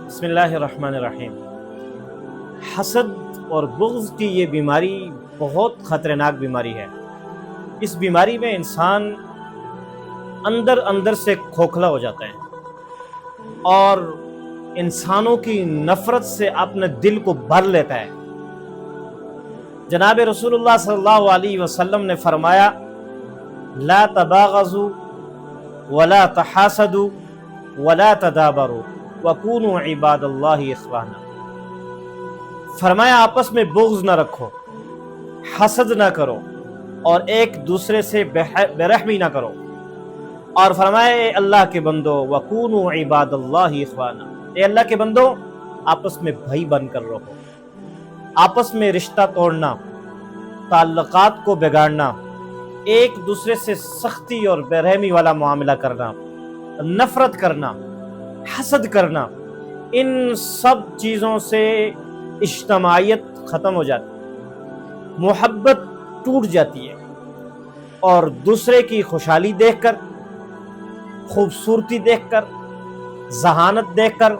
بسم اللہ الرحمن الرحیم۔ حسد اور بغض کی یہ بیماری بہت خطرناک بیماری ہے۔ اس بیماری میں انسان اندر سے کھوکھلا ہو جاتا ہے اور انسانوں کی نفرت سے اپنے دل کو بھر لیتا ہے۔ جناب رسول اللہ صلی اللہ علیہ وسلم نے فرمایا، لا تباغضوا ولا تحاسدوا ولا تدابروا وَكُونُوا عِبَادَ اللَّهِ إِخْوَانًا۔ فرمایا آپس میں بغض نہ رکھو، حسد نہ کرو اور ایک دوسرے سے برحمی نہ کرو، اور فرمایا اے اللہ کے بندو وَكُونُوا عِبَادَ اللَّهِ إِخْوَانًا، اے اللہ کے بندو آپس میں بھائی بن کر رہو۔ آپس میں رشتہ توڑنا، تعلقات کو بگاڑنا، ایک دوسرے سے سختی اور برحمی والا معاملہ کرنا، نفرت کرنا، حسد کرنا، ان سب چیزوں سے اجتماعیت ختم ہو جاتی ہے، محبت ٹوٹ جاتی ہے، اور دوسرے کی خوشحالی دیکھ کر، خوبصورتی دیکھ کر، ذہانت دیکھ کر،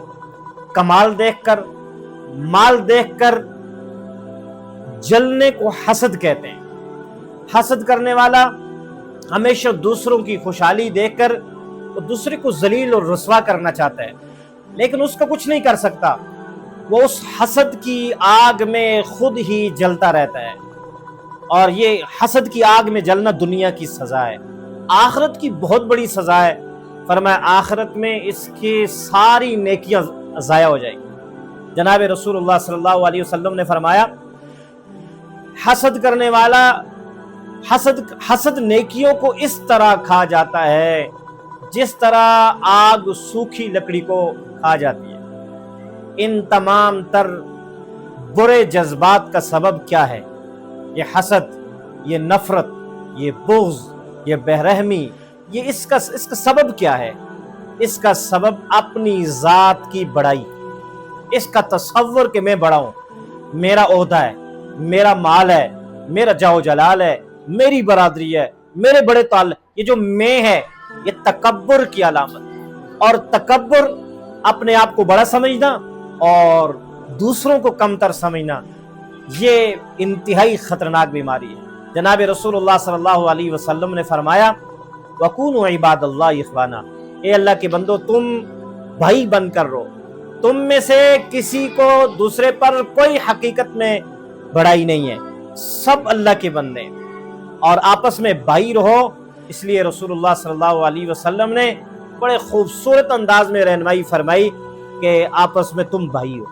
کمال دیکھ کر، مال دیکھ کر جلنے کو حسد کہتے ہیں۔ حسد کرنے والا ہمیشہ دوسروں کی خوشحالی دیکھ کر دوسرے کو ذلیل اور رسوا کرنا چاہتا ہے، لیکن اس کا کچھ نہیں کر سکتا۔ وہ اس حسد کی آگ میں خود ہی جلتا رہتا ہے، اور یہ حسد کی آگ میں جلنا دنیا کی سزا ہے، آخرت کی بہت بڑی سزا ہے۔ فرمایا آخرت میں اس کی ساری نیکیاں ضائع ہو جائیں گی۔ جناب رسول اللہ صلی اللہ علیہ وسلم نے فرمایا، حسد کرنے والا حسد نیکیوں کو اس طرح کھا جاتا ہے جس طرح آگ سوکھی لکڑی کو کھا جاتی ہے۔ ان تمام تر برے جذبات کا سبب کیا ہے؟ یہ حسد، یہ نفرت، یہ بغض، یہ بے-رحمی، یہ اس کا سبب کیا ہے؟ اس کا سبب اپنی ذات کی بڑائی، اس کا تصور کہ میں بڑا ہوں، میرا عہدہ ہے، میرا مال ہے، میرا جاہ و جلال ہے، میری برادری ہے، میرے بڑے تعلق، یہ جو میں ہے یہ تکبر کی علامت، اور تکبر اپنے آپ کو بڑا سمجھنا اور دوسروں کو کمتر سمجھنا، یہ انتہائی خطرناک بیماری ہے۔ جناب رسول اللہ صلی اللہ علیہ وسلم نے فرمایا، وَكُونُوا عِبَادَ اللَّهِ إِخْوَانًا، اے اللہ کے بندو تم بھائی بن کر رہو، تم میں سے کسی کو دوسرے پر کوئی حقیقت میں بڑائی نہیں ہے، سب اللہ کے بندے ہیں، اور آپس میں بھائی رہو۔ اس لیے رسول اللہ صلی اللہ علیہ وسلم نے بڑے خوبصورت انداز میں رہنمائی فرمائی کہ آپس میں تم بھائی ہو۔